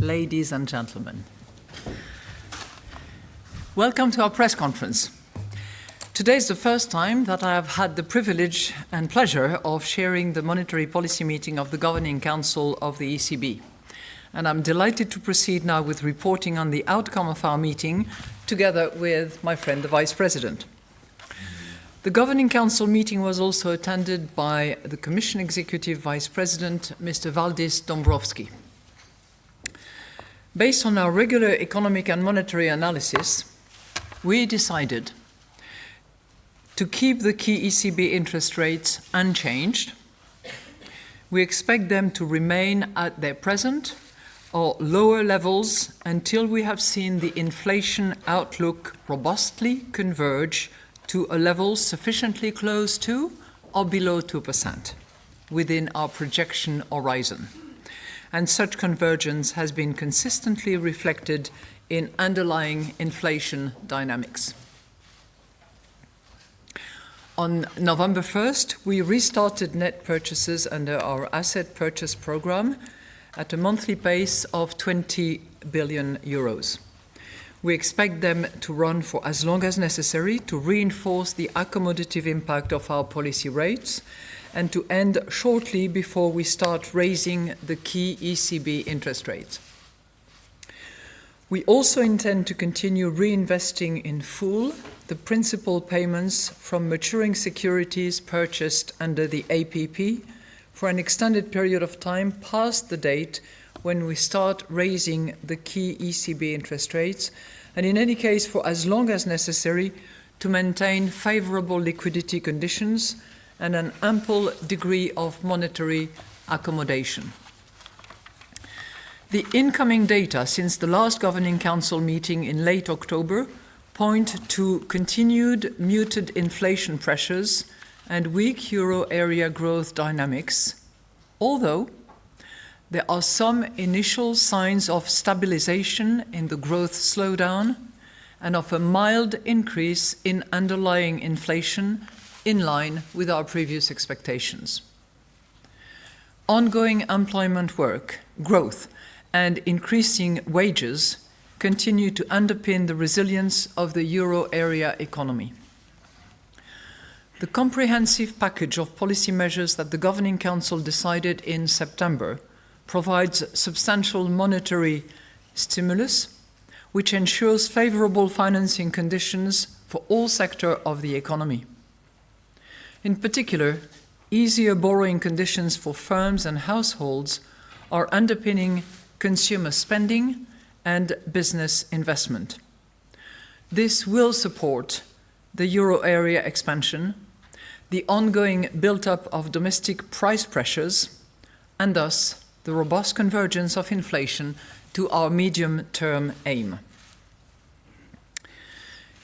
ladies and gentlemen. Welcome to our press conference. Today is the first time that I have had the privilege and pleasure of sharing the monetary policy meeting of the Governing Council of the ECB. And I'm delighted to proceed now with reporting on the outcome of our meeting together with my friend, the Vice President. The Governing Council meeting was also attended by the Commission Executive Vice President, Mr. Valdis Dombrovskis. Based on our regular economic and monetary analysis, we decided to keep the key ECB interest rates unchanged. We expect them to remain at their present or lower levels until we have seen the inflation outlook robustly converge to a level sufficiently close to or below 2% within our projection horizon. And such convergence has been consistently reflected in underlying inflation dynamics. On November 1st, we restarted net purchases under our asset purchase program at a monthly pace of 20 billion euros. We expect them to run for as long as necessary to reinforce the accommodative impact of our policy rates and to end shortly before we start raising the key ECB interest rates. We also intend to continue reinvesting in full the principal payments from maturing securities purchased under the APP for an extended period of time past the date when we start raising the key ECB interest rates, and in any case for as long as necessary to maintain favorable liquidity conditions and an ample degree of monetary accommodation. The incoming data since the last Governing Council meeting in late October point to continued muted inflation pressures and weak euro area growth dynamics, although there are some initial signs of stabilization in the growth slowdown and of a mild increase in underlying inflation in line with our previous expectations. Ongoing employment growth and increasing wages continue to underpin the resilience of the euro area economy. The comprehensive package of policy measures that the Governing Council decided in September provides substantial monetary stimulus, which ensures favorable financing conditions for all sectors of the economy. In particular, easier borrowing conditions for firms and households are underpinning consumer spending and business investment. This will support the euro area expansion, the ongoing build-up of domestic price pressures, and thus the robust convergence of inflation to our medium-term aim.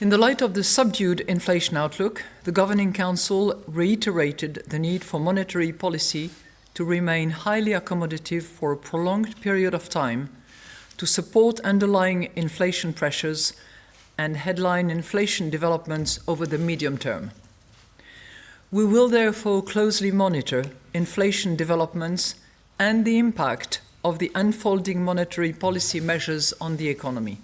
In the light of the subdued inflation outlook, the Governing Council reiterated the need for monetary policy to remain highly accommodative for a prolonged period of time to support underlying inflation pressures and headline inflation developments over the medium term. We will therefore closely monitor inflation developments and the impact of the unfolding monetary policy measures on the economy.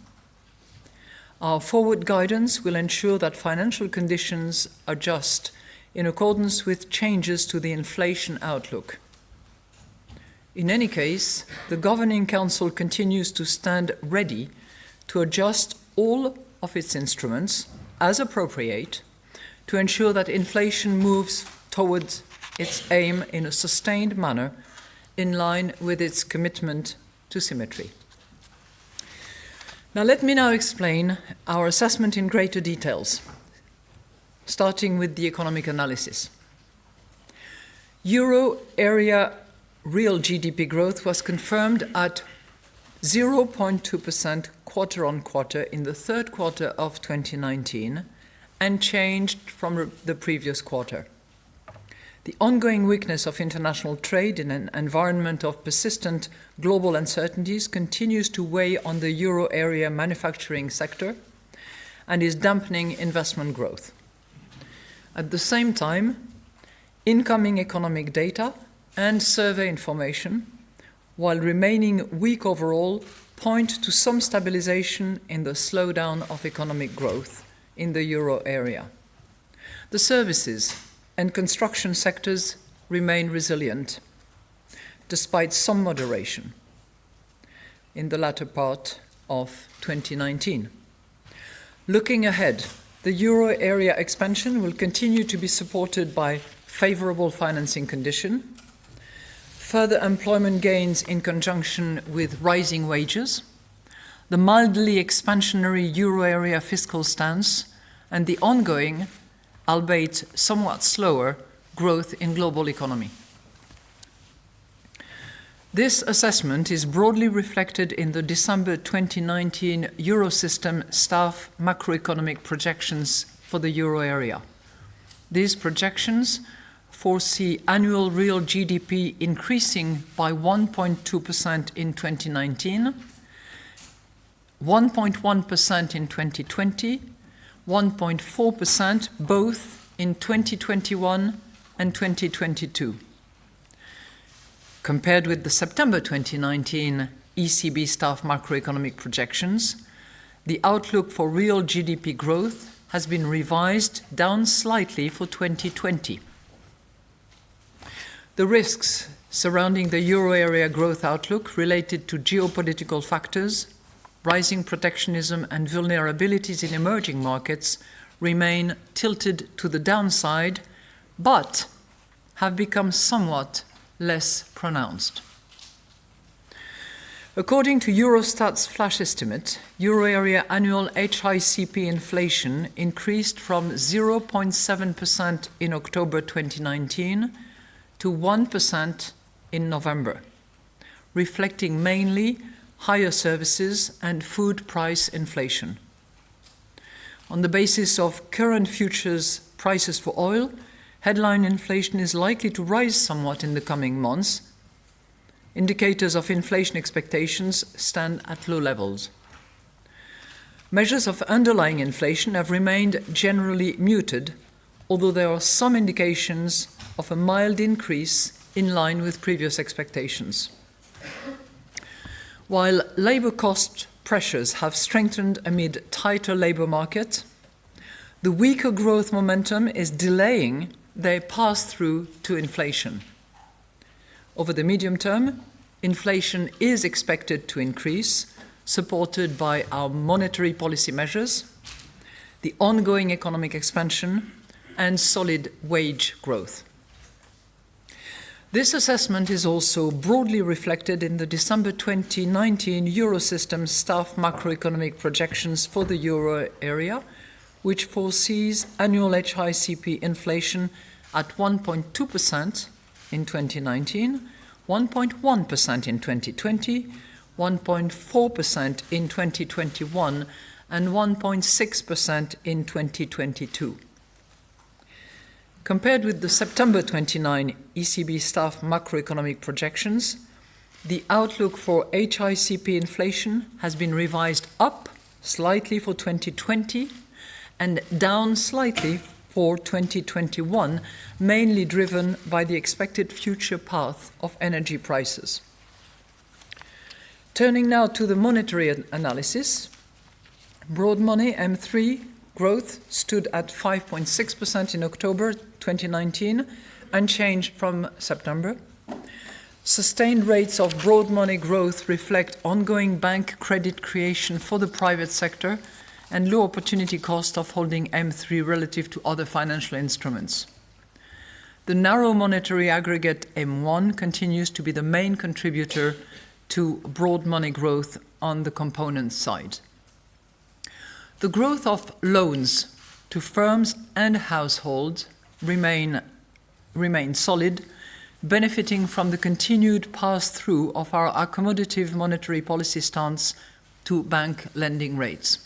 Our forward guidance will ensure that financial conditions adjust in accordance with changes to the inflation outlook. In any case, the Governing Council continues to stand ready to adjust all of its instruments as appropriate to ensure that inflation moves towards its aim in a sustained manner in line with its commitment to symmetry. Now let me now explain our assessment in greater details, starting with the economic analysis. Euro area real GDP growth was confirmed at 0.2% quarter-on-quarter in the third quarter of 2019, unchanged from the previous quarter. The ongoing weakness of international trade in an environment of persistent global uncertainties continues to weigh on the euro area manufacturing sector and is dampening investment growth. At the same time, incoming economic data and survey information, while remaining weak overall, point to some stabilization in the slowdown of economic growth in the euro area. The services and construction sectors remain resilient, despite some moderation in the latter part of 2019. Looking ahead, the euro area expansion will continue to be supported by favorable financing conditions, further employment gains in conjunction with rising wages, the mildly expansionary euro area fiscal stance, and the ongoing, albeit somewhat slower, growth in global economy. This assessment is broadly reflected in the December 2019 Eurosystem staff macroeconomic projections for the euro area. These projections foresee annual real GDP increasing by 1.2% in 2019, 1.1% in 2020, 1.4% both in 2021 and 2022. Compared with the September 2019 ECB staff macroeconomic projections, the outlook for real GDP growth has been revised down slightly for 2020. The risks surrounding the euro area growth outlook related to geopolitical factors, rising protectionism and vulnerabilities in emerging markets remain tilted to the downside, but have become somewhat less pronounced. According to Eurostat's flash estimate, euro area annual HICP inflation increased from 0.7% in October 2019 to 1% in November, reflecting mainly higher services and food price inflation. On the basis of current futures prices for oil, headline inflation is likely to rise somewhat in the coming months. Indicators of inflation expectations stand at low levels. Measures of underlying inflation have remained generally muted, although there are some indications of a mild increase in line with previous expectations. While labour cost pressures have strengthened amid tighter labour market, the weaker growth momentum is delaying their pass-through to inflation. Over the medium term, inflation is expected to increase, supported by our monetary policy measures, the ongoing economic expansion, and solid wage growth. This assessment is also broadly reflected in the December 2019 Eurosystem staff macroeconomic projections for the euro area, which foresees annual HICP inflation at 1.2% in 2019, 1.1% in 2020, 1.4% in 2021, and 1.6% in 2022. Compared with the September 29 ECB staff macroeconomic projections, the outlook for HICP inflation has been revised up slightly for 2020 and down slightly for 2021, mainly driven by the expected future path of energy prices. Turning now to the monetary analysis, broad money M3 growth stood at 5.6% in October 2019, unchanged from September. Sustained rates of broad money growth reflect ongoing bank credit creation for the private sector and low opportunity cost of holding M3 relative to other financial instruments. The narrow monetary aggregate M1 continues to be the main contributor to broad money growth on the component side. The growth of loans to firms and households remain solid, benefiting from the continued pass-through of our accommodative monetary policy stance to bank lending rates.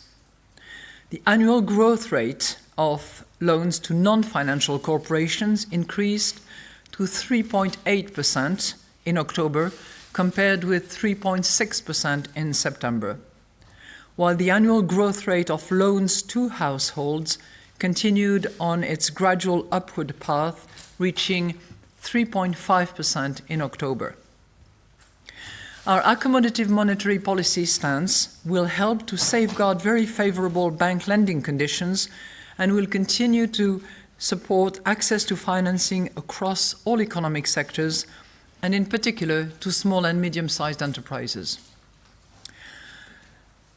The annual growth rate of loans to non-financial corporations increased to 3.8% in October, compared with 3.6% in September, while the annual growth rate of loans to households continued on its gradual upward path, reaching 3.5% in October. Our accommodative monetary policy stance will help to safeguard very favorable bank lending conditions and will continue to support access to financing across all economic sectors and in particular to small and medium-sized enterprises.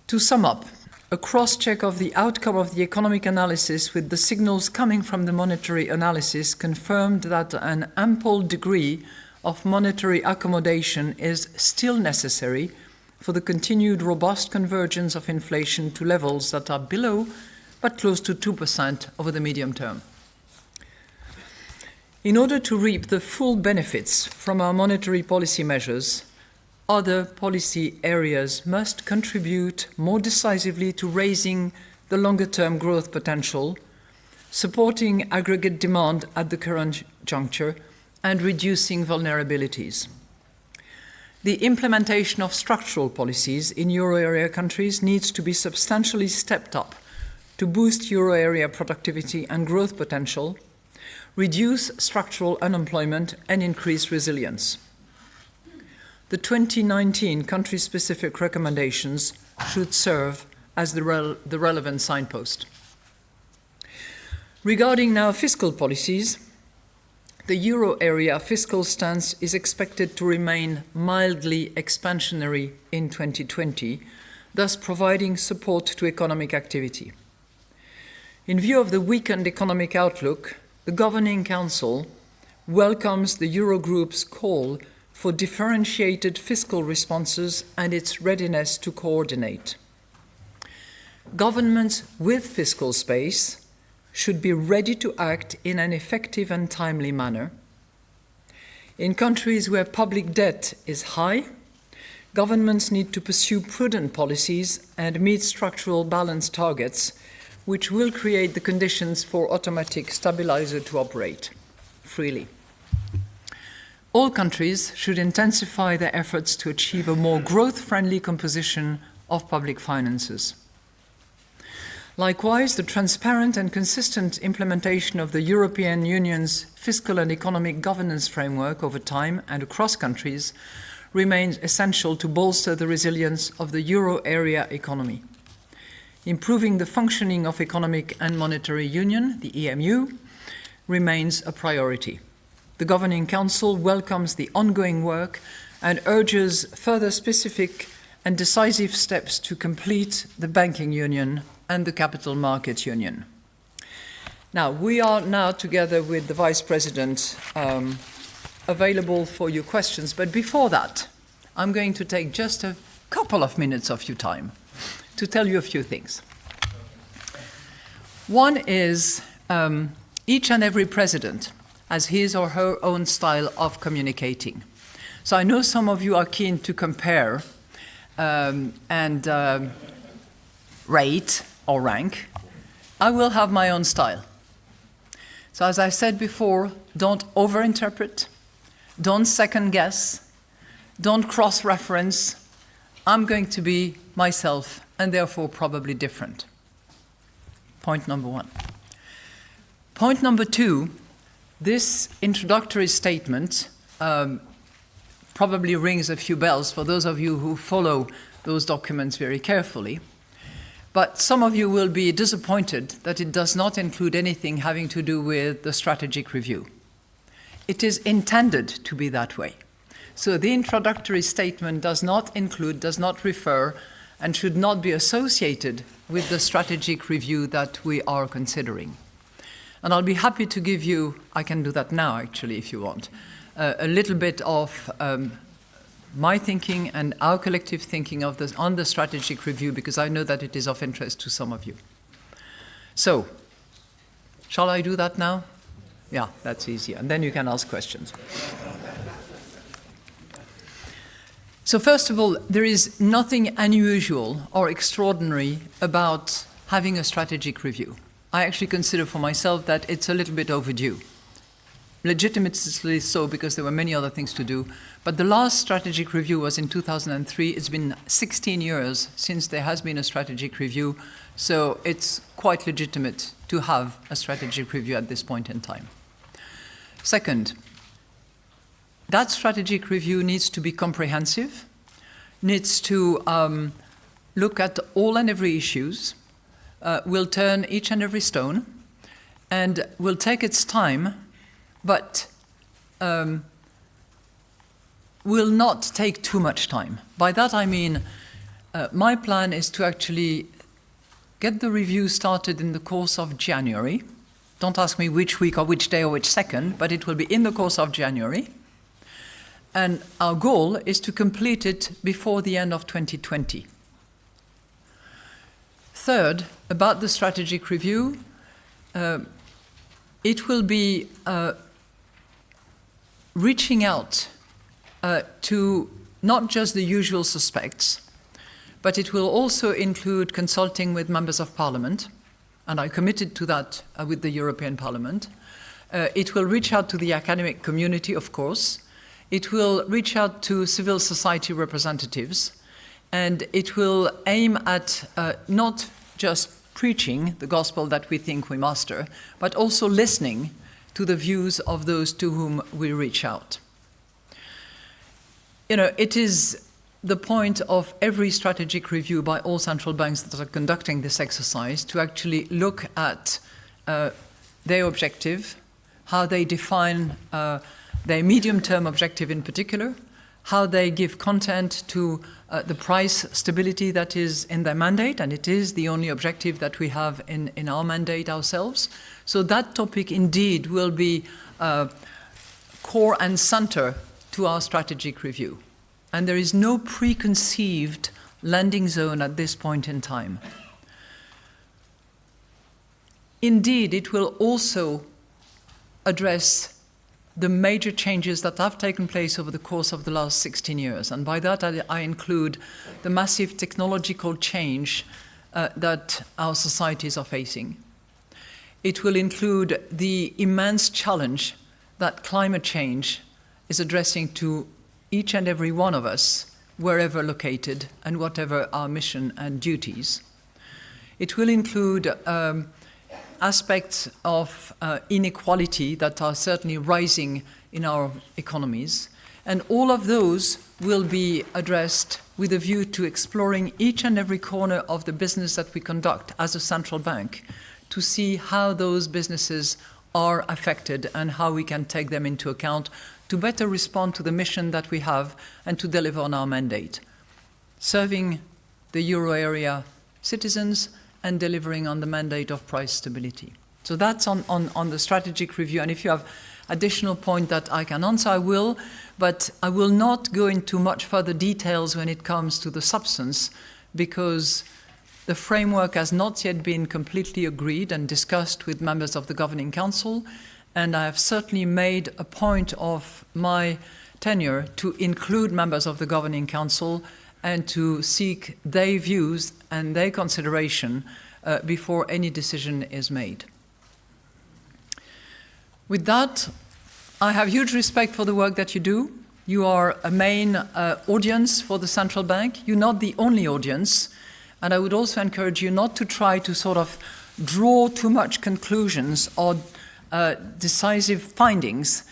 To sum up, a cross-check of the outcome of the economic analysis with the signals coming from the monetary analysis confirmed that an ample degree of monetary accommodation is still necessary for the continued robust convergence of inflation to levels that are below but close to 2% over the medium term. In order to reap the full benefits from our monetary policy measures, other policy areas must contribute more decisively to raising the longer-term growth potential, supporting aggregate demand at the current juncture, and reducing vulnerabilities. The implementation of structural policies in euro area countries needs to be substantially stepped up to boost euro area productivity and growth potential, reduce structural unemployment, and increase resilience. The 2019 country-specific recommendations should serve as the relevant signpost. Regarding now fiscal policies, the euro area fiscal stance is expected to remain mildly expansionary in 2020, thus providing support to economic activity. In view of the weakened economic outlook, the Governing Council welcomes the Eurogroup's call for differentiated fiscal responses and its readiness to coordinate. Governments with fiscal space should be ready to act in an effective and timely manner. In countries where public debt is high, governments need to pursue prudent policies and meet structural balance targets, which will create the conditions for automatic stabilizer to operate freely. All countries should intensify their efforts to achieve a more growth-friendly composition of public finances. Likewise, the transparent and consistent implementation of the European Union's fiscal and economic governance framework over time and across countries remains essential to bolster the resilience of the euro area economy. Improving the functioning of Economic and Monetary Union, the EMU, remains a priority. The Governing Council welcomes the ongoing work and urges further specific and decisive steps to complete the banking union and the capital markets union. Now, we are now together with the Vice President available for your questions, but before that, I'm going to take just a couple of minutes of your time to tell you a few things. One is each and every president has his or her own style of communicating. So I know some of you are keen to compare and rate or rank. I will have my own style. So as I said before, don't overinterpret, don't second guess, don't cross-reference. I'm going to be myself and therefore probably different. Point number one. Point number two, this introductory statement probably rings a few bells for those of you who follow those documents very carefully. But some of you will be disappointed that it does not include anything having to do with the strategic review. It is intended to be that way. So the introductory statement does not include, does not refer, and should not be associated with the strategic review that we are considering. And I'll be happy to give you, I can do that now actually if you want, a little bit of my thinking and our collective thinking of this on the strategic review, because I know that it is of interest to some of you. So, shall I do that now? Yeah, that's easier. And then you can ask questions. So first of all, there is nothing unusual or extraordinary about having a strategic review. I actually consider for myself that it's a little bit overdue. Legitimately so, because there were many other things to do. But the last strategic review was in 2003. It's been 16 years since there has been a strategic review. So it's quite legitimate to have a strategic review at this point in time. Second, that strategic review needs to be comprehensive, needs to look at all and every issues, will turn each and every stone, and will take its time, but will not take too much time. By that I mean, my plan is to actually get the review started in the course of January. Don't ask me which week or which day or which second, but it will be in the course of January. And our goal is to complete it before the end of 2020. Third, about the strategic review, it will be reaching out to not just the usual suspects, but it will also include consulting with members of parliament, and I committed to that with the European Parliament. It will reach out to the academic community, of course. It will reach out to civil society representatives, and it will aim at not just preaching the gospel that we think we master, but also listening to the views of those to whom we reach out. You know, it is the point of every strategic review by all central banks that are conducting this exercise to actually look at their objective, how they define their medium-term objective in particular, how they give content to the price stability that is in their mandate, and it is the only objective that we have in our mandate ourselves. So that topic indeed will be core and center to our strategic review. And there is no preconceived landing zone at this point in time. Indeed, it will also address the major changes that have taken place over the course of the last 16 years. And by that, I include the massive technological change that our societies are facing. It will include the immense challenge that climate change is addressing to each and every one of us, wherever located and whatever our mission and duties. It will include aspects of inequality that are certainly rising in our economies. And all of those will be addressed with a view to exploring each and every corner of the business that we conduct as a central bank to see how those businesses are affected and how we can take them into account to better respond to the mission that we have and to deliver on our mandate, serving the euro area citizens and delivering on the mandate of price stability. So that's on the strategic review. And if you have additional point that I can answer, I will, but I will not go into much further details when it comes to the substance, because the framework has not yet been completely agreed and discussed with members of the Governing Council, and I have certainly made a point of my tenure to include members of the Governing Council and to seek their views and their consideration before any decision is made. With that, I have huge respect for the work that you do. You are a main audience for the central bank. You're not the only audience. And I would also encourage you not to try to sort of draw too much conclusions or decisive findings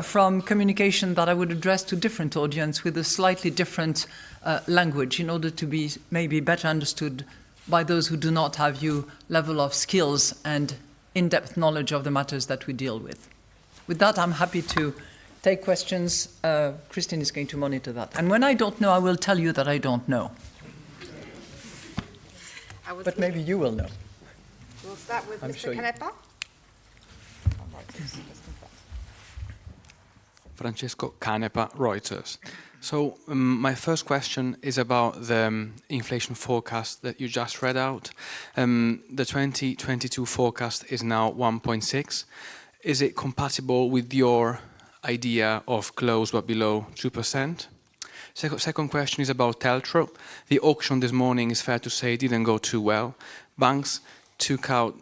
from communication that I would address to different audience with a slightly different language in order to be maybe better understood by those who do not have your level of skills and in-depth knowledge of the matters that we deal with. With that, I'm happy to take questions. Christine is going to monitor that. And when I don't know, I will tell you that I don't know. But maybe you will know. We'll start with Mr. Canepa. Francesco Canepa, Reuters. So my first question is about the inflation forecast that you just read out. The 2022 forecast is now 1.6. Is it compatible with your idea of close but below 2%? Second question is about Teltro. The auction this morning, is fair to say, didn't go too well. Banks took out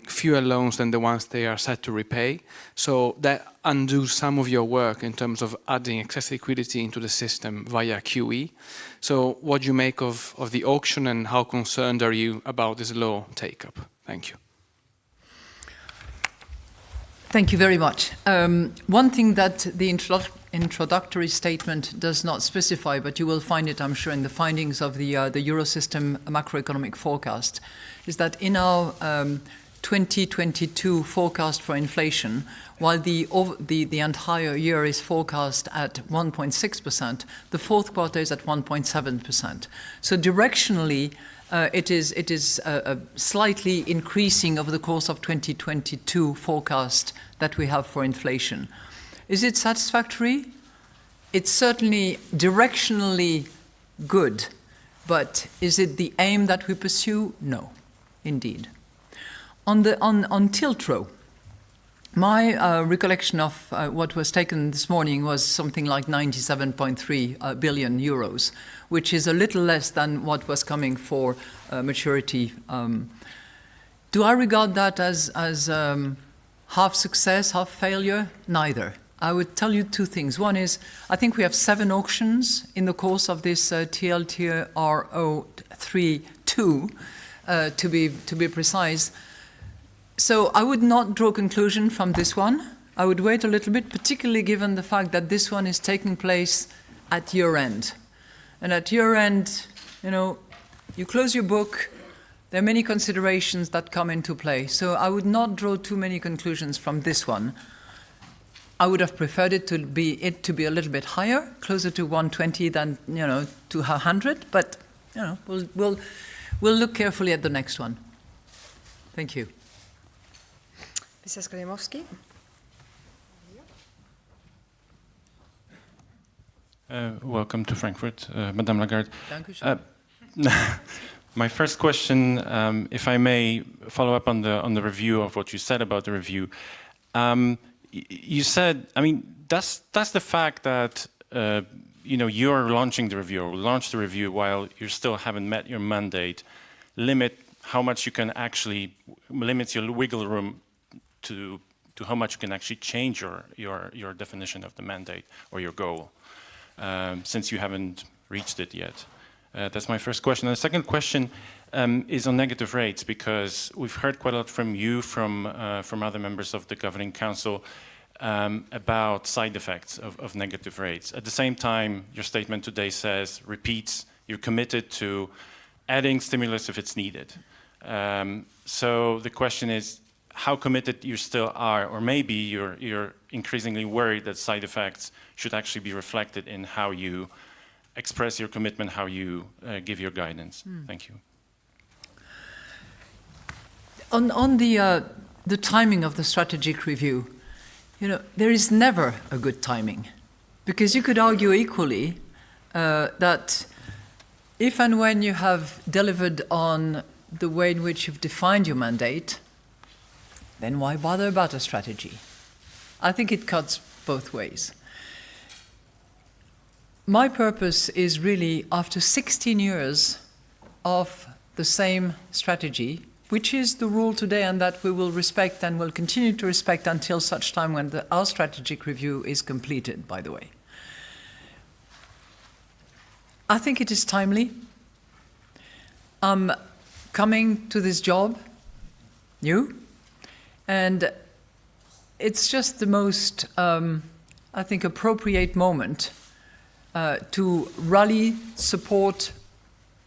fewer loans than the ones they are set to repay. So that undoes some of your work in terms of adding excess liquidity into the system via QE. So what do you make of the auction, and how concerned are you about this low take-up? Thank you. Thank you very much. One thing that the introductory statement does not specify, but you will find it, I'm sure, in the findings of the Eurosystem macroeconomic forecast, is that in our 2022 forecast for inflation, while the entire year is forecast at 1.6%, the fourth quarter is at 1.7%. So directionally, it is slightly increasing over the course of 2022 forecast that we have for inflation. Is it satisfactory? It's certainly directionally good, but is it the aim that we pursue? No, indeed. On TLTRO, my recollection of what was taken this morning was something like 97.3 billion euros, which is a little less than what was coming for maturity. Do I regard that as half success, half failure? Neither. I would tell you two things. One is, I think we have 7 auctions in the course of this TLTRO 3-2, to be precise. So I would not draw conclusion from this one. I would wait a little bit, particularly given the fact that this one is taking place at year end. And at year end, you close your book, there are many considerations that come into play. So I would not draw too many conclusions from this one. I would have preferred it to be a little bit higher, closer to 120 than to 100. But we'll look carefully at the next one. Thank you. Mrs. Klimowski. Welcome to Frankfurt, Madame Lagarde. Thank you. My first question, if I may follow up on the review of what you said about the review. You said, does the fact that you're launching the review or launched the review while you still haven't met your mandate limit how much you can actually limit your wiggle room to how much you can actually change your definition of the mandate or your goal, since you haven't reached it yet? That's my first question. And the second question is on negative rates, because we've heard quite a lot from you, from other members of the Governing Council, about side effects of negative rates. At the same time, your statement today repeats, you're committed to adding stimulus if it's needed. So the question is, how committed you still are, or maybe you're increasingly worried that side effects should actually be reflected in how you express your commitment, how you give your guidance. Thank you. On the timing of the strategic review, there is never a good timing, because you could argue equally that if and when you have delivered on the way in which you've defined your mandate, then why bother about a strategy? I think it cuts both ways. My purpose is really, after 16 years of the same strategy, which is the rule today and that we will respect and will continue to respect until such time when our strategic review is completed, by the way. I think it is timely. I'm coming to this job new, and it's just the most, I think, appropriate moment to rally support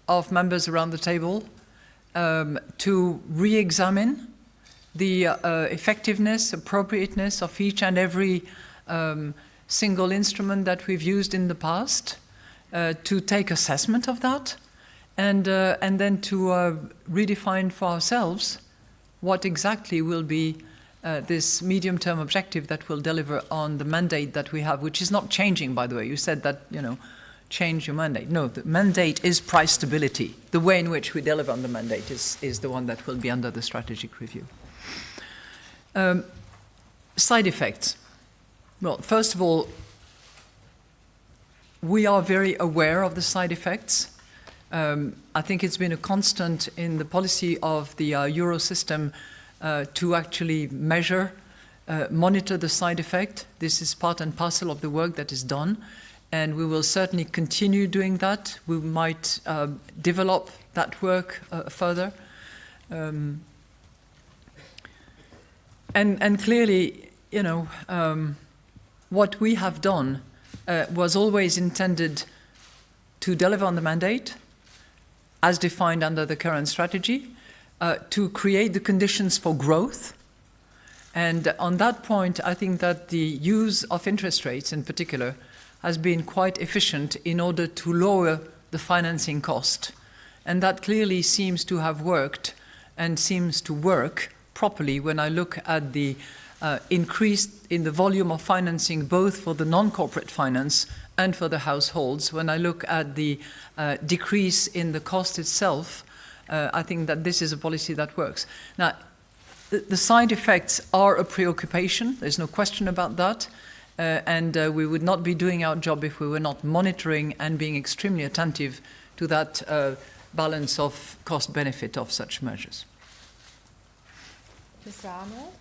of members around the table, to re-examine the effectiveness, appropriateness of each and every single instrument that we've used in the past, to take assessment of that, and then to redefine for ourselves what exactly will be this medium-term objective that will deliver on the mandate that we have, which is not changing, by the way. You said that, change your mandate. No, the mandate is price stability. The way in which we deliver on the mandate is the one that will be under the strategic review. Side effects. Well, first of all, we are very aware of the side effects. I think it's been a constant in the policy of the Eurosystem to actually measure, monitor the side effect. This is part and parcel of the work that is done, and we will certainly continue doing that. We might develop that work further. And clearly, what we have done was always intended to deliver on the mandate, as defined under the current strategy, to create the conditions for growth. And on that point, I think that the use of interest rates in particular has been quite efficient in order to lower the financing cost. And that clearly seems to have worked and seems to work properly when I look at the increase in the volume of financing both for the non-corporate finance and for the households. When I look at the decrease in the cost itself, I think that this is a policy that works. Now, the side effects are a preoccupation, there's no question about that, and we would not be doing our job if we were not monitoring and being extremely attentive to that balance of cost-benefit of such measures. Mr. Arnold?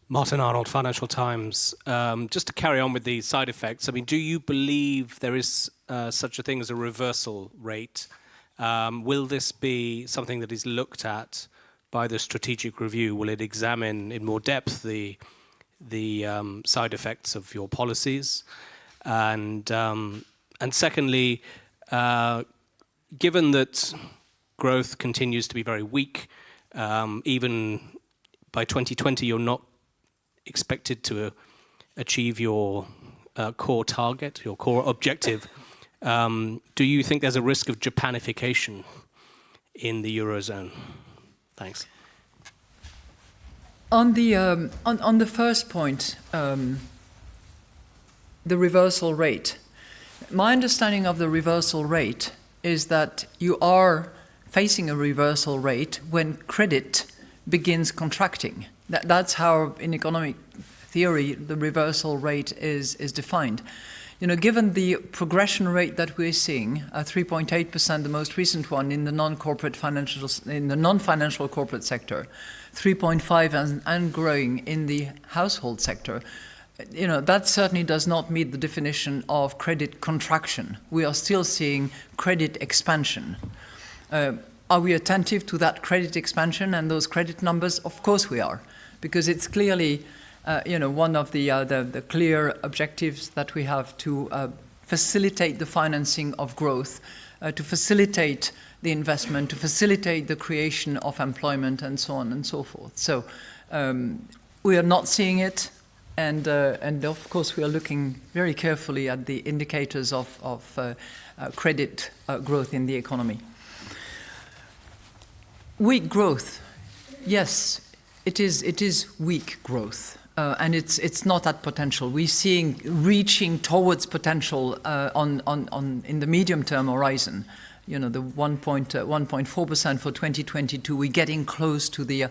Martin Arnold, Financial Times. Just to carry on with the side effects, I mean, do you believe there is such a thing as a reversal rate? Will this be something that is looked at by the strategic review? Will it examine in more depth the side effects of your policies? And secondly, given that growth continues to be very weak, even by 2020, you're not expected to achieve your core target, your core objective. Do you think there's a risk of Japanification in the Eurozone? Thanks. On the first point, the reversal rate. My understanding of the reversal rate is that you are facing a reversal rate when credit begins contracting. That's how, in economic theory, the reversal rate is defined. Given the progression rate that we're seeing, 3.8%, the most recent one in the non-financial corporate sector, 3.5% and growing in the household sector, that certainly does not meet the definition of credit contraction. We are still seeing credit expansion. Are we attentive to that credit expansion and those credit numbers? Of course we are, because it's clearly one of the clear objectives that we have to facilitate the financing of growth, to facilitate the investment, to facilitate the creation of employment, and so on and so forth. So we are not seeing it, and of course we are looking very carefully at the indicators of credit growth in the economy. Weak growth, yes, it is weak growth. And it's not at potential. We're seeing reaching towards potential in the medium-term horizon. The 1.4% for 2022. We're getting close to the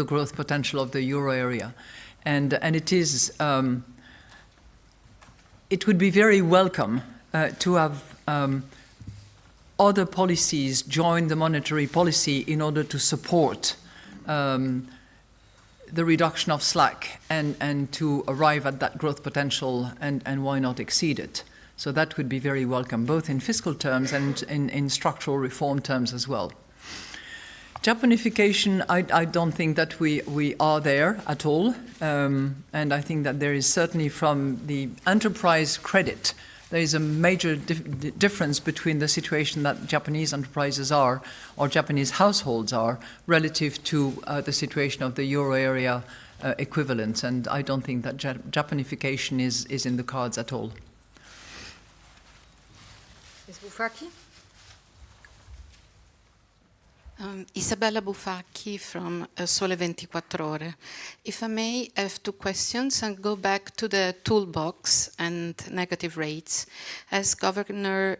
growth potential of the euro area, and it is. It would be very welcome to have other policies join the monetary policy in order to support the reduction of slack and to arrive at that growth potential and why not exceed it. So that would be very welcome, both in fiscal terms and in structural reform terms as well. Japanification, I don't think that we are there at all. And I think that there is certainly from the enterprise credit, there is a major difference between the situation that Japanese enterprises are, or Japanese households are, relative to the situation of the euro area equivalents. And I don't think that Japanification is in the cards at all. Ms. Bufacchi? Isabella Bufacchi from Sole 24 Ore. If I may, I have two questions and go back to the toolbox and negative rates. As Governor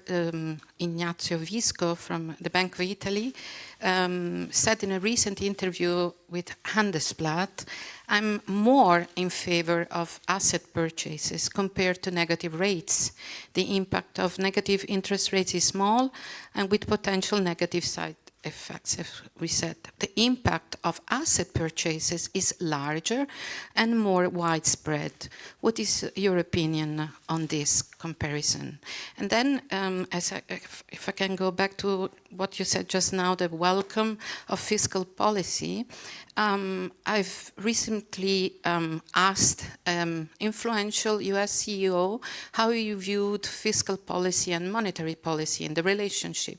Ignazio Visco from the Bank of Italy said in a recent interview with Handelsblatt, I'm more in favor of asset purchases compared to negative rates. The impact of negative interest rates is small and with potential negative side effects, as we said. The impact of asset purchases is larger and more widespread. What is your opinion on this comparison? And then, if I can go back to what you said just now, the welcome of fiscal policy, I've recently asked influential US CEO how you viewed fiscal policy and monetary policy in the relationship.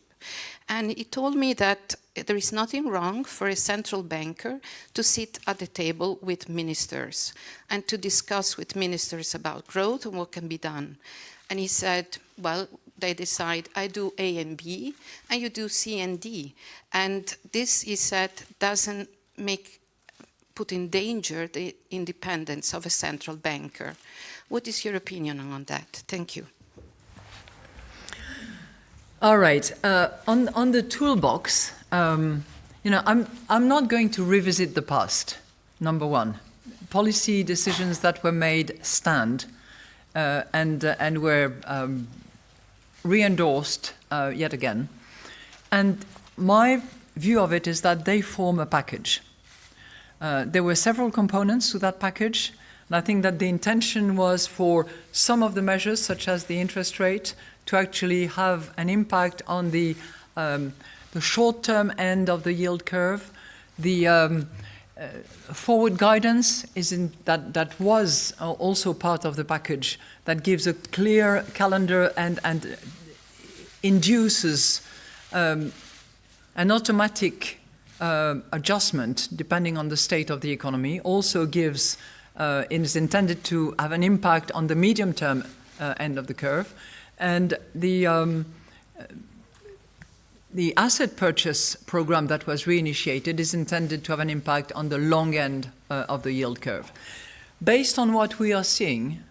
And he told me that there is nothing wrong for a central banker to sit at the table with ministers and to discuss with ministers about growth and what can be done. And he said, well, they decide, I do A and B, and you do C and D. And this, he said, doesn't put in danger the independence of a central banker. What is your opinion on that? Thank you. All right. On the toolbox, I'm not going to revisit the past. Number one, policy decisions that were made stand and were re-endorsed yet again. And my view of it is that they form a package. There were several components to that package, and I think that the intention was for some of the measures, such as the interest rate, to actually have an impact on the short-term end of the yield curve. The forward guidance that was also part of the package that gives a clear calendar and induces an automatic adjustment depending on the state of the economy. Also gives is intended to have an impact on the medium-term end of the curve. And the asset purchase program that was reinitiated is intended to have an impact on the long end of the yield curve. Based on what we are seeing,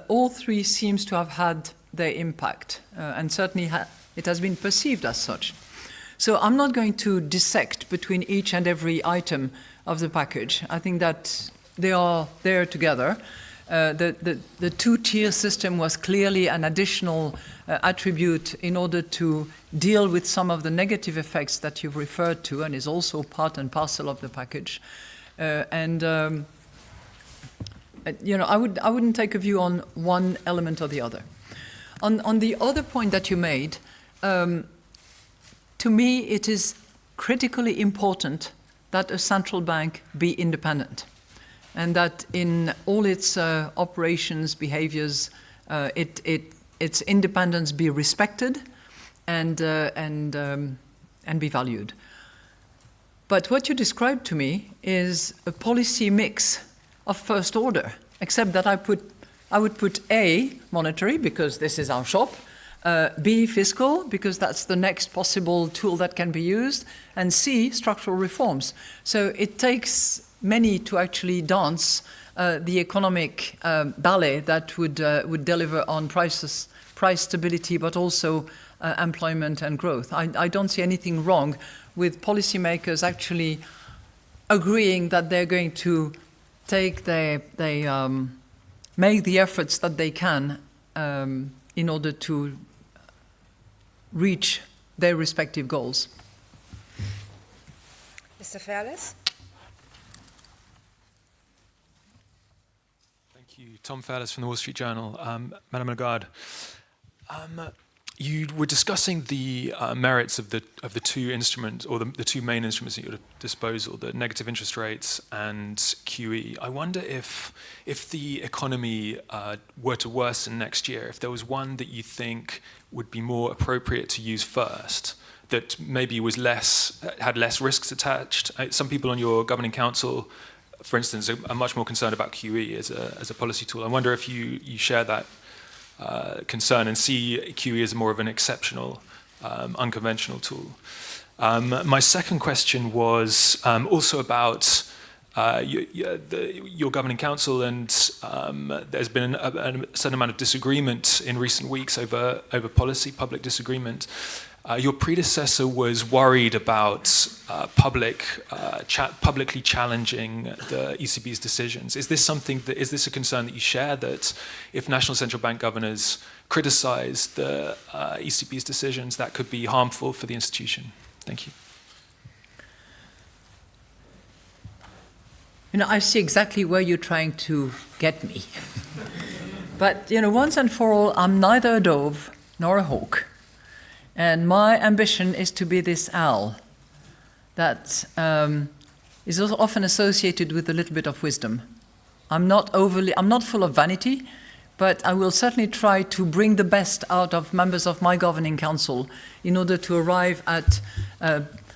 all three seems to have had their impact, and certainly it has been perceived as such. So I'm not going to dissect between each and every item of the package. I think that they are there together. The two-tier system was clearly an additional attribute in order to deal with some of the negative effects that you've referred to, and is also part and parcel of the package. I wouldn't take a view on one element or the other. On the other point that you made, to me it is critically important that a central bank be independent, and that in all its operations, behaviors, its independence be respected and be valued. But what you described to me is a policy mix of first order, except that I would put A, monetary, because this is our shop, B, fiscal, because that's the next possible tool that can be used, and C, structural reforms. So it takes many to actually dance the economic ballet that would deliver on price stability, but also employment and growth. I don't see anything wrong with policymakers actually agreeing that they're going to make the efforts that they can in order to reach their respective goals. Mr. Fairless? Thank you. Tom Fairless from the Wall Street Journal. Madame Lagarde, you were discussing the merits of the two instruments, or the two main instruments at your disposal, the negative interest rates and QE. I wonder if the economy were to worsen next year, if there was one that you think would be more appropriate to use first, that maybe had less risks attached. Some people on your governing council, for instance, are much more concerned about QE as a policy tool. I wonder if you share that concern and see QE as more of an exceptional, unconventional tool. My second question was also about your governing council, and there's been a certain amount of disagreement in recent weeks over policy, public disagreement. Your predecessor was worried about publicly challenging the ECB's decisions. Is this a concern that you share, that if national central bank governors criticize the ECB's decisions, that could be harmful for the institution? Thank you. I see exactly where you're trying to get me. But, once and for all, I'm neither a dove nor a hawk. And my ambition is to be this owl that is also often associated with a little bit of wisdom. I'm not full of vanity, but I will certainly try to bring the best out of members of my governing council in order to arrive at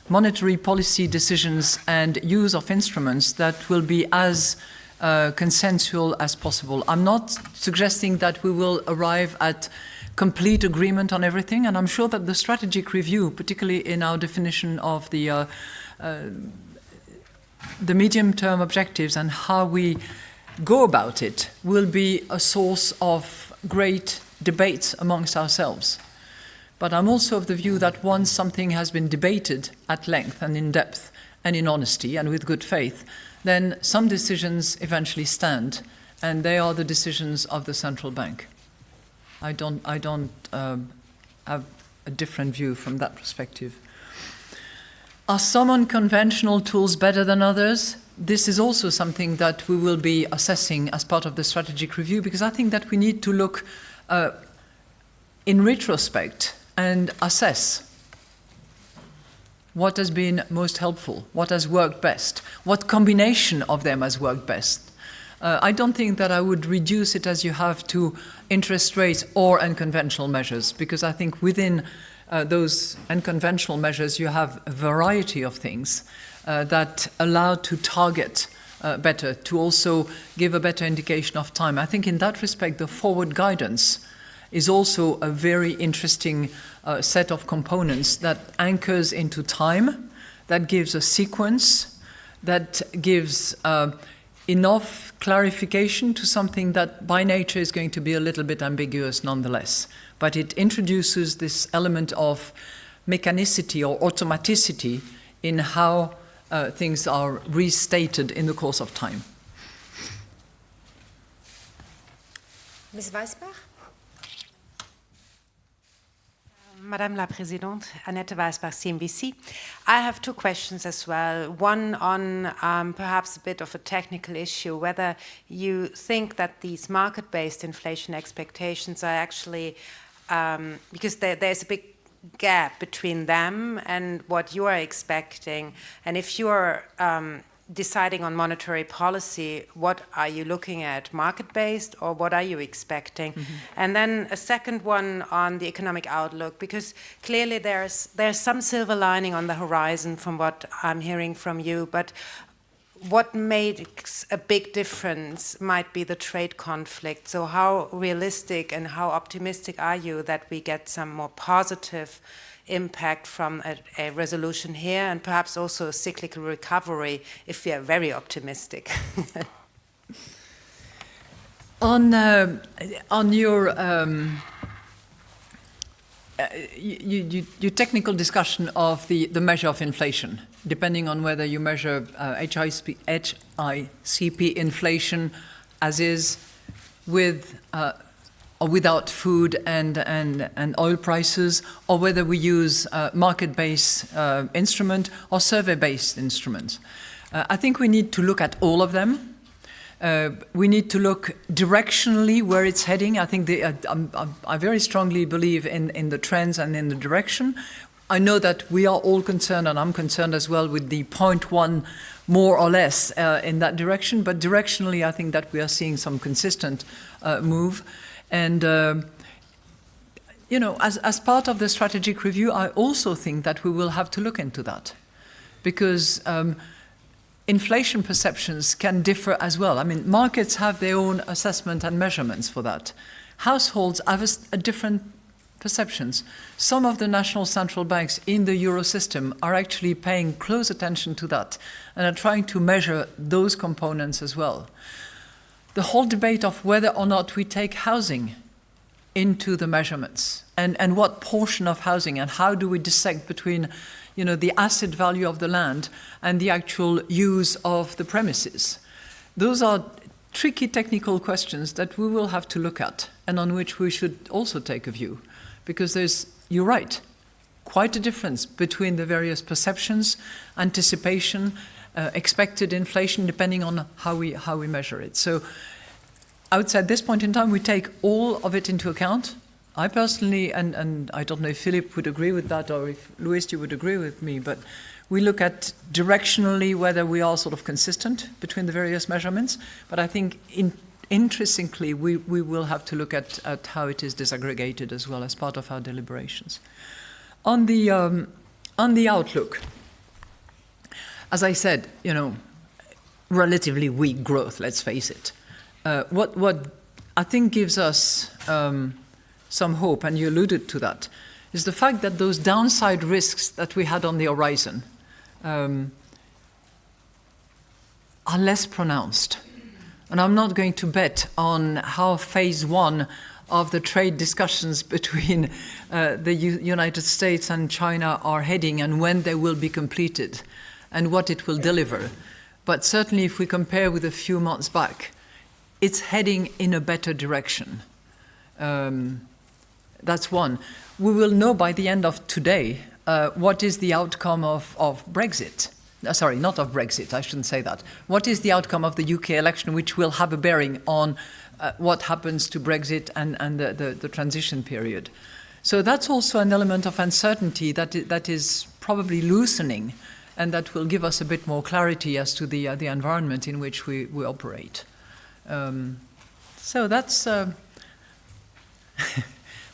monetary policy decisions and use of instruments that will be as consensual as possible. I'm not suggesting that we will arrive at complete agreement on everything, and I'm sure that the strategic review, particularly in our definition of the medium-term objectives and how we go about it, will be a source of great debates amongst ourselves. But I'm also of the view that once something has been debated at length and in depth and in honesty and with good faith, then some decisions eventually stand, and they are the decisions of the central bank. I don't have a different view from that perspective. Are some unconventional tools better than others? This is also something that we will be assessing as part of the strategic review, because I think that we need to look in retrospect and assess what has been most helpful, what has worked best, what combination of them has worked best. I don't think that I would reduce it as you have to interest rates or unconventional measures, because I think within those unconventional measures you have a variety of things that allow to target better, to also give a better indication of time. I think in that respect the forward guidance is also a very interesting set of components that anchors into time, that gives a sequence, that gives enough clarification to something that by nature is going to be a little bit ambiguous nonetheless. But it introduces this element of mechanicity or automaticity in how things are restated in the course of time. Ms. Weisbach? Madame la Présidente, Annette Weisbach, CNBC. I have two questions as well. One on perhaps a bit of a technical issue, whether you think that these market-based inflation expectations are actually, because there's a big gap between them and what you are expecting. And if you're deciding on monetary policy, what are you looking at, market-based, or what are you expecting? Mm-hmm. And then a second one on the economic outlook, because clearly there's some silver lining on the horizon from what I'm hearing from you, but what makes a big difference might be the trade conflict. So how realistic and how optimistic are you that we get some more positive impact from a resolution here, and perhaps also a cyclical recovery if we are very optimistic? On your technical discussion of the measure of inflation, depending on whether you measure HICP inflation as is with or without food and oil prices, or whether we use market-based instrument or survey-based instruments. I think we need to look at all of them. We need to look directionally where it's heading. I think I very strongly believe in the trends and in the direction. I know that we are all concerned, and I'm concerned as well, with the 0.1 more or less in that direction, but directionally I think that we are seeing some consistent move. And, as part of the strategic review, I also think that we will have to look into that, because inflation perceptions can differ as well. I mean, markets have their own assessment and measurements for that. Households have a different perceptions. Some of the national central banks in the euro system are actually paying close attention to that and are trying to measure those components as well. The whole debate of whether or not we take housing into the measurements and what portion of housing, and how do we dissect between the asset value of the land and the actual use of the premises. Those are tricky technical questions that we will have to look at, and on which we should also take a view, because you're right, quite a difference between the various perceptions, anticipation, expected inflation, depending on how we measure it. So I would say at this point in time, we take all of it into account. I personally, and I don't know if Philip would agree with that or if Luis, you would agree with me, but we look at directionally whether we are sort of consistent between the various measurements. But I think intrinsically, we will have to look at how it is disaggregated as well as part of our deliberations. On the outlook, as I said, relatively weak growth, let's face it. What I think gives us some hope, and you alluded to that, is the fact that those downside risks that we had on the horizon are less pronounced. And I'm not going to bet on how phase one of the trade discussions between the United States and China are heading and when they will be completed and what it will deliver. But certainly if we compare with a few months back, it's heading in a better direction. That's one. We will know by the end of today what is the outcome of Brexit. Sorry, not of Brexit, I shouldn't say that. What is the outcome of the UK election, which will have a bearing on what happens to Brexit and the transition period. So that's also an element of uncertainty that is probably loosening and that will give us a bit more clarity as to the environment in which we operate. So that's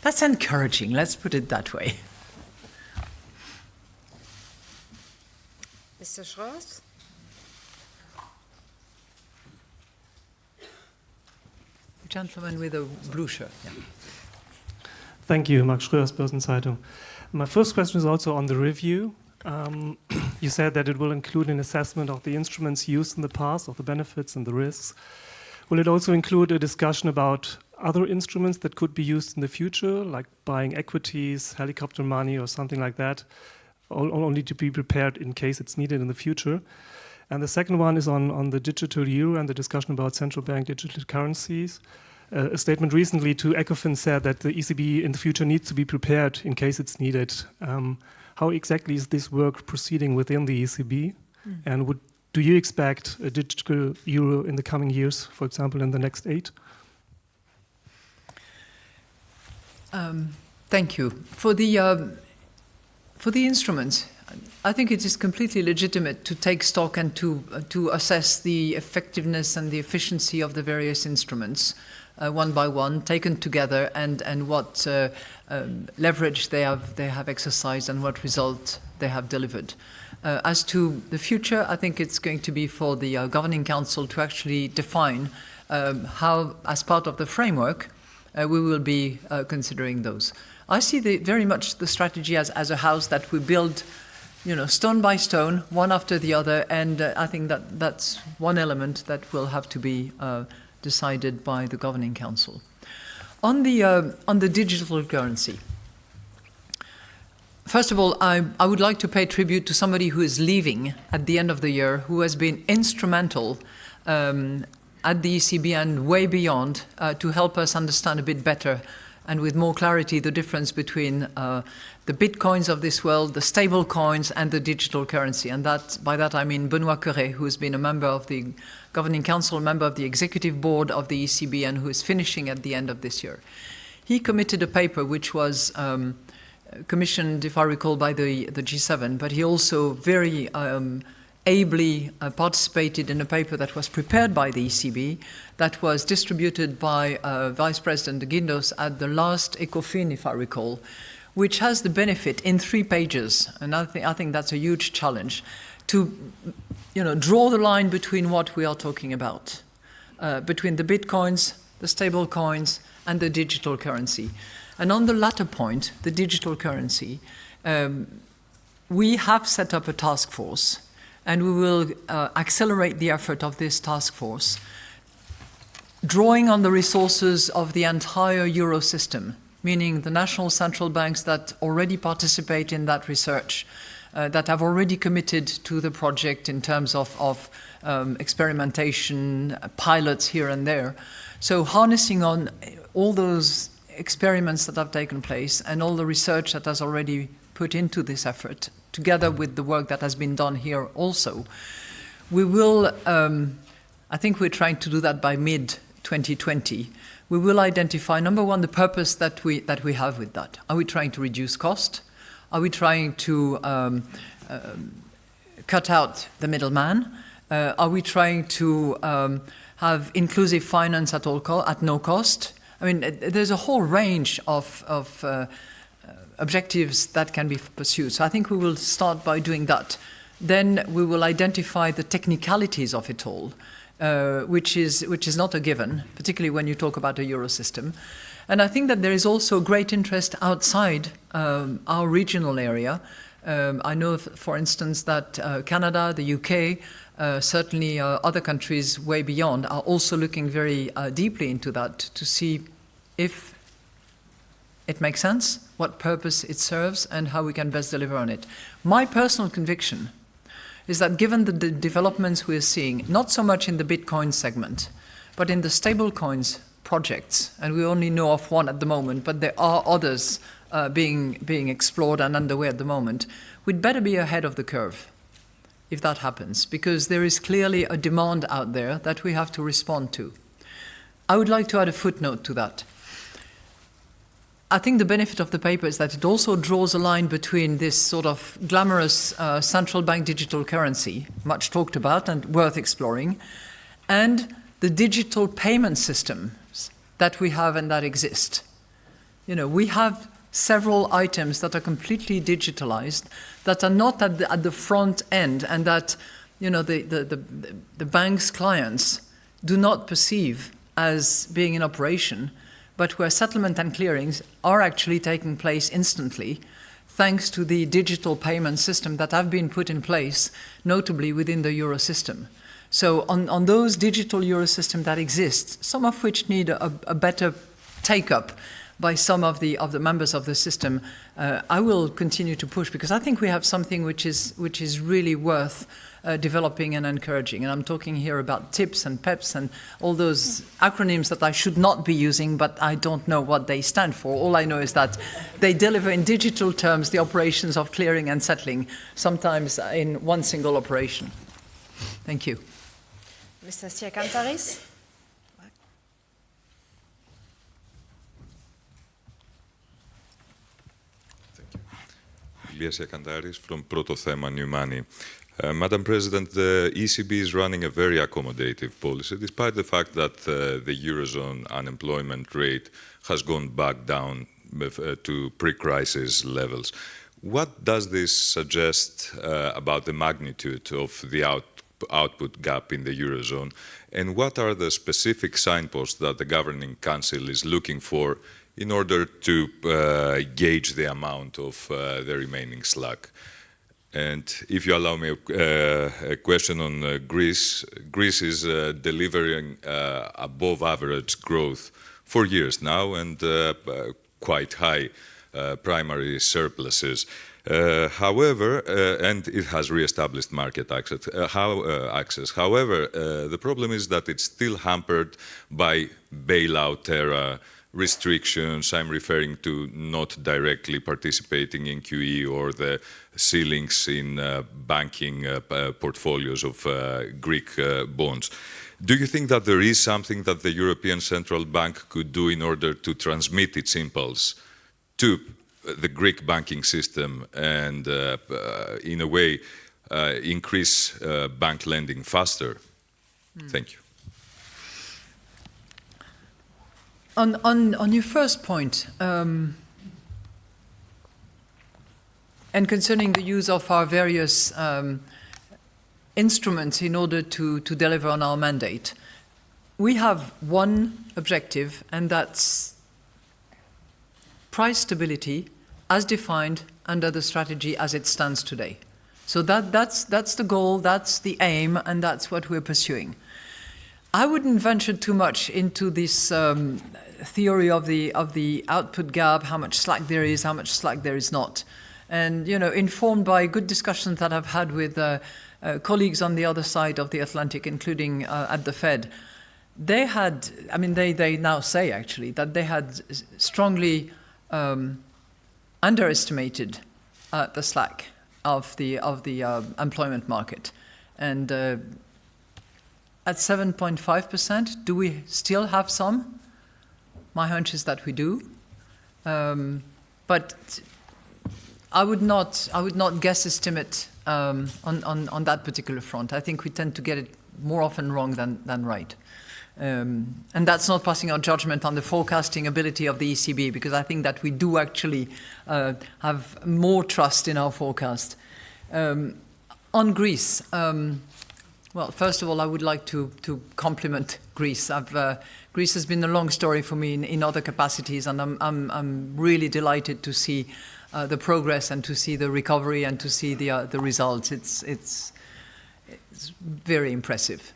that's encouraging, let's put it that way. Mr. Schroers? Gentleman with a blue shirt. Yeah. Thank you, Max Schröers, Börsenzeitung. My first question is also on the review. You said that it will include an assessment of the instruments used in the past, of the benefits and the risks. Will it also include a discussion about other instruments that could be used in the future, like buying equities, helicopter money, or something like that, only to be prepared in case it's needed in the future? And the second one is on the digital euro and the discussion about central bank digital currencies. A statement recently to ECOFIN said that the ECB in the future needs to be prepared in case it's needed. How exactly is this work proceeding within the ECB? And do you expect a digital euro in the coming years, for example, in the next 8? Thank you. For the instruments, I think it is completely legitimate to take stock and to assess the effectiveness and the efficiency of the various instruments one by one, taken together, and what leverage they have exercised and what result they have delivered. As to the future, I think it's going to be for the Governing Council to actually define how, as part of the framework, we will be considering those. I see very much the strategy as a house that we build, stone by stone, one after the other, and I think that's one element that will have to be decided by the Governing Council. On the digital currency, first of all, I would like to pay tribute to somebody who is leaving at the end of the year, who has been instrumental at the ECB and way beyond to help us understand a bit better and with more clarity the difference between the bitcoins of this world, the stable coins, and the digital currency. And by that I mean Benoît Cœuré, who has been a member of the Governing Council, a member of the Executive Board of the ECB, and who is finishing at the end of this year. He committed a paper which was commissioned, if I recall, by the G7, but he also very ably participated in a paper that was prepared by the ECB, that was distributed by Vice President Guindos at the last ECOFIN, if I recall, which has the benefit in 3 pages, and I think that's a huge challenge, to draw the line between what we are talking about, between the bitcoins, the stable coins, and the digital currency. And on the latter point, the digital currency, we have set up a task force, and we will accelerate the effort of this task force, drawing on the resources of the entire euro system, meaning the national central banks that already participate in that research, that have already committed to the project in terms of experimentation, pilots here and there. So harnessing on all those experiments that have taken place and all the research that has already put into this effort, together with the work that has been done here also, We will, I think we're trying to do that by mid-2020. We will identify, number one, the purpose that we have with that. Are we trying to reduce cost? Are we trying to cut out the middleman? Are we trying to have inclusive finance at no cost? I mean, there's a whole range of objectives that can be pursued. So I think we will start by doing that. Then we will identify the technicalities of it all, which is not a given, particularly when you talk about a euro system. And I think that there is also great interest outside our regional area. I know, for instance, that Canada, the UK, certainly other countries way beyond are also looking very deeply into that to see if it makes sense, what purpose it serves, and how we can best deliver on it. My personal conviction is that given the developments we're seeing, not so much in the Bitcoin segment, but in the stablecoins projects, and we only know of one at the moment, but there are others being explored and underway at the moment, we'd better be ahead of the curve if that happens, because there is clearly a demand out there that we have to respond to. I would like to add a footnote to that. I think the benefit of the paper is that it also draws a line between this sort of glamorous central bank digital currency, much talked about and worth exploring, and the digital payment systems that we have and that exist. You know, we have several items that are completely digitalized, that are not at the front end, and that, you know, the bank's clients do not perceive as being in operation, but where settlement and clearings are actually taking place instantly, thanks to the digital payment system that have been put in place, notably within the euro system. So on those digital euro systems that exist, some of which need a better take-up by some of the members of the system, I will continue to push, because I think we have something which is really worth developing and encouraging. And I'm talking here about TIPS and PEPs and all those acronyms that I should not be using, but I don't know what they stand for. All I know is that they deliver in digital terms the operations of clearing and settling, sometimes in one single operation. Thank you. Mr. Siakantaris. Ilias Siakantaris from Protothema New Money. Madam President, the ECB is running a very accommodative policy, despite the fact that the Eurozone unemployment rate has gone back down to pre-crisis levels. What does this suggest about the magnitude of the output gap in the Eurozone? And what are the specific signposts that the Governing Council is looking for in order to gauge the amount of the remaining slack? And if you allow me a question on Greece. Greece is delivering above average growth for years now, and quite high primary surpluses. However, and it has re-established market access. However, the problem is that it's still hampered by bailout era restrictions. I'm referring to not directly participating in QE or the ceilings in banking portfolios of Greek bonds. Do you think that there is something that the European Central Bank could do in order to transmit its impulse to the Greek banking system and, in a way, increase bank lending faster? Thank you. On your first point, and concerning the use of our various instruments in order to deliver on our mandate, we have one objective, and that's price stability as defined under the strategy as it stands today. So that's the goal, that's the aim, and that's what we're pursuing. I wouldn't venture too much into this theory of the output gap, how much slack there is, how much slack there is not. And, you know, informed by good discussions that I've had with colleagues on the other side of the Atlantic, including at the Fed, they had, I mean, they now say actually that they had strongly underestimated the slack of the employment market. And at 7.5%, do we still have some? My hunch is that we do. But I would not guess estimate on that particular front. I think we tend to get it more often wrong than right. And that's not passing our judgment on the forecasting ability of the ECB, because I think that we do actually have more trust in our forecast. On Greece, well, first of all, I would like to compliment Greece. Greece has been a long story for me in other capacities, and I'm really delighted to see the progress and to see the recovery and to see the results. It's very impressive,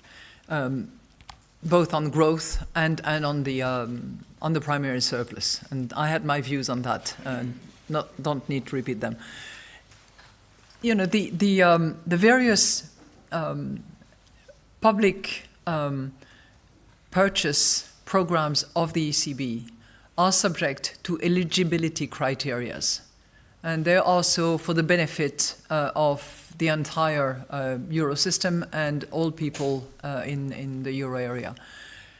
both on growth and on the primary surplus. And I had my views on that. Don't need to repeat them. You know, the various public purchase programs of the ECB are subject to eligibility criteria. And they're also for the benefit of the entire euro system and all people in the euro area.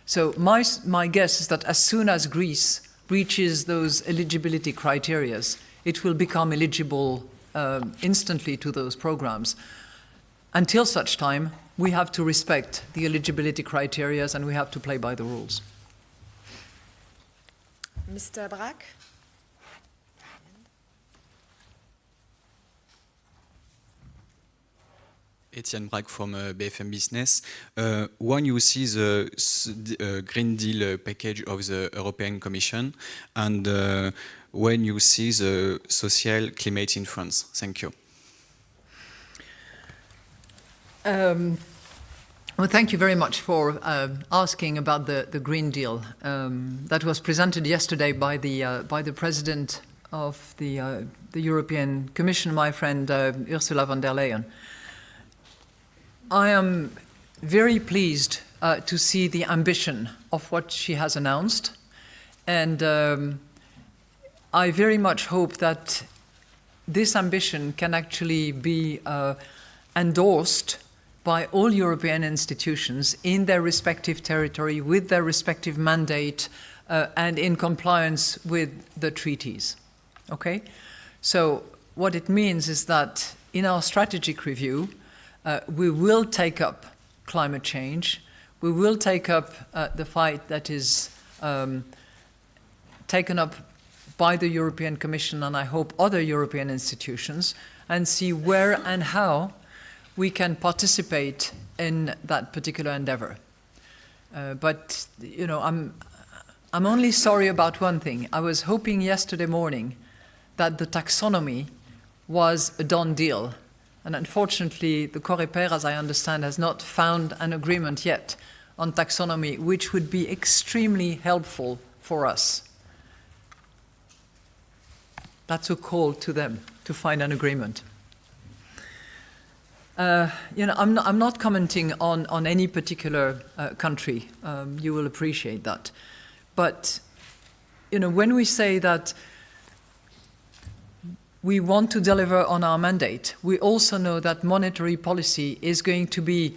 So my guess is that as soon as Greece reaches those eligibility criteria, it will become eligible instantly to those programs. Until such time, we have to respect the eligibility criteria and we have to play by the rules. Mr. Brack? Etienne Braque from BFM Business. When you see the Green Deal package of the European Commission and when you see the social climate in France? Thank you. Well, thank you very much for asking about the Green Deal that was presented yesterday by the President of the European Commission, my friend Ursula von der Leyen. I am very pleased to see the ambition of what she has announced, and I very much hope that this ambition can actually be endorsed by all European institutions in their respective territory, with their respective mandate, and in compliance with the treaties. Okay? So what it means is that in our strategic review, we will take up climate change. We will take up the fight that is taken up by the European Commission and I hope other European institutions, and see where and how we can participate in that particular endeavor. But you know, I'm only sorry about one thing. I was hoping yesterday morning that the taxonomy was a done deal. And unfortunately, the Coreper, as I understand, has not found an agreement yet on taxonomy, which would be extremely helpful for us. That's a call to them to find an agreement. You know, I'm not commenting on any particular country. You will appreciate that. But you know, when we say that we want to deliver on our mandate, we also know that monetary policy is going to be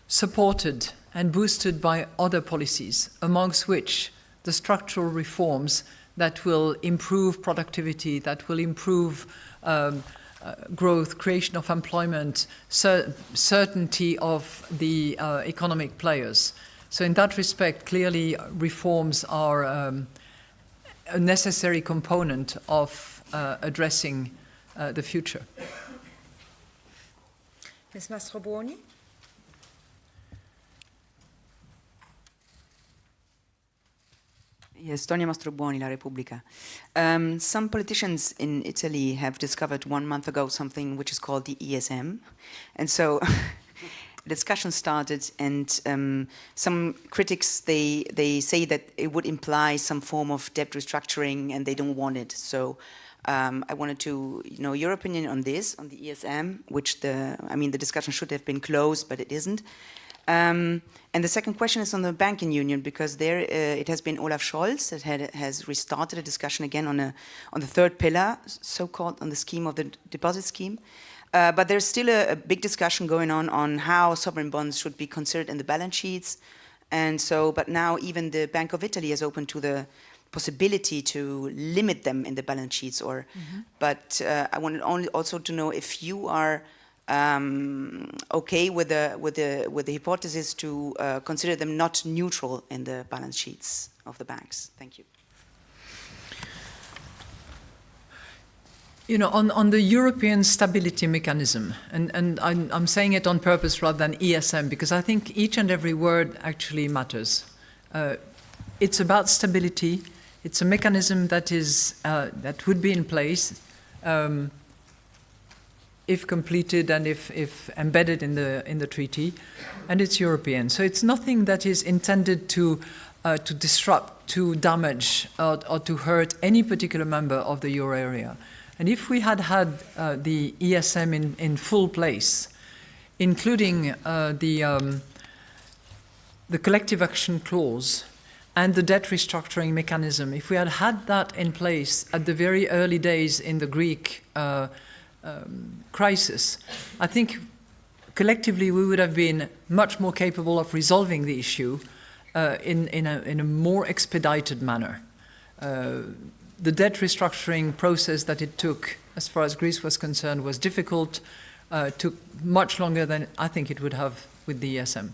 supported and boosted by other policies, amongst which the structural reforms that will improve productivity, that will improve growth, creation of employment, certainty of the economic players. So in that respect, clearly reforms are a necessary component of addressing the future. Ms. Mastrobuoni? Yes, Tonia Mastrobuoni, La Repubblica. Some politicians in Italy have discovered 1 month ago something which is called the ESM. And so discussion started, and some critics, they say that it would imply some form of debt restructuring and they don't want it. So I wanted to know your opinion on this, on the ESM, which the discussion should have been closed, but it isn't. And the second question is on the banking union, because there it has been Olaf Scholz that has restarted a discussion again on the third pillar, so-called on the scheme of the deposit scheme. But there's still a big discussion going on how sovereign bonds should be considered in the balance sheets. And so, but now even the Bank of Italy is open to the possibility to limit them in the balance sheets. But I wanted only also to know if you are okay with the hypothesis to consider them not neutral in the balance sheets of the banks. Thank you. You know, on the European Stability Mechanism, and I'm saying it on purpose rather than ESM, because I think each and every word actually matters. It's about stability. It's a mechanism that is that would be in place if completed and if embedded in the treaty, and it's European. So it's nothing that is intended to disrupt, to damage, or to hurt any particular member of the euro area. And if we had the ESM in full place, including the collective action clause and the debt restructuring mechanism, if we had that in place at the very early days in the Greek crisis, I think collectively we would have been much more capable of resolving the issue in a more expedited manner. The debt restructuring process that it took, as far as Greece was concerned, was difficult, took much longer than I think it would have with the ESM.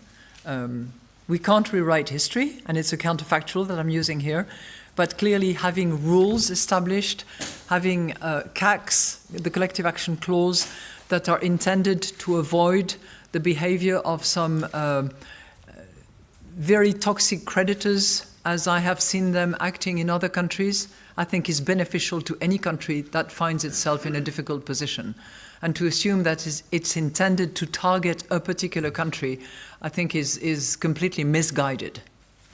We can't rewrite history, and it's a counterfactual that I'm using here, but clearly having rules established, having CACs, the collective action clause, that are intended to avoid the behavior of some very toxic creditors, as I have seen them acting in other countries, I think is beneficial to any country that finds itself in a difficult position. And to assume that it's intended to target a particular country, I think is completely misguided.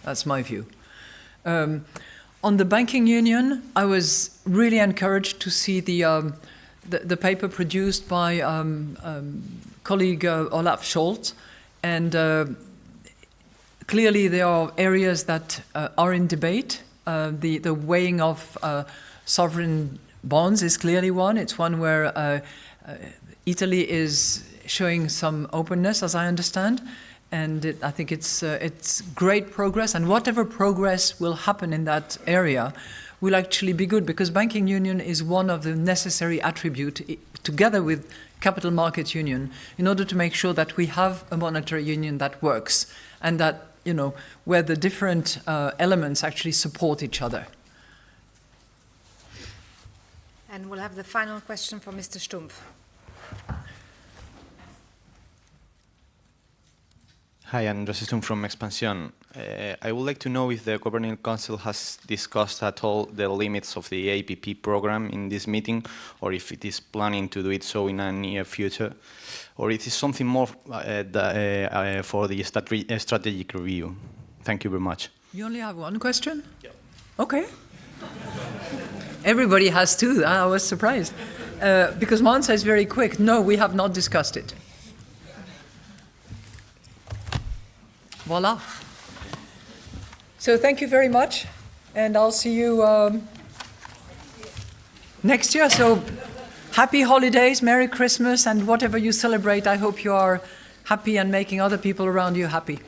That's my view. On the banking union, I was really encouraged to see the paper produced by colleague Olaf Scholz, and clearly there are areas that are in debate. The weighing of sovereign bonds is clearly one. It's one where Italy is showing some openness, as I understand, and I think it's great progress. And whatever progress will happen in that area will actually be good, because banking union is one of the necessary attributes, together with capital market union, in order to make sure that we have a monetary union that works and that, you know, where the different elements actually support each other. And we'll have the final question from Mr. Stumpf. Hi, I'm José Stumpf from Expansión. I would like to know if the Governing Council has discussed at all the limits of the APP program in this meeting, or if it is planning to do it so in a near future, or it is something more for the strategic review. Thank you very much. You only have one question? Yeah. Okay. Everybody has two. I was surprised. Because my answer is very quick. No, we have not discussed it. Voila. So thank you very much, and I'll see you next year. So happy holidays, Merry Christmas, and whatever you celebrate, I hope you are happy and making other people around you happy.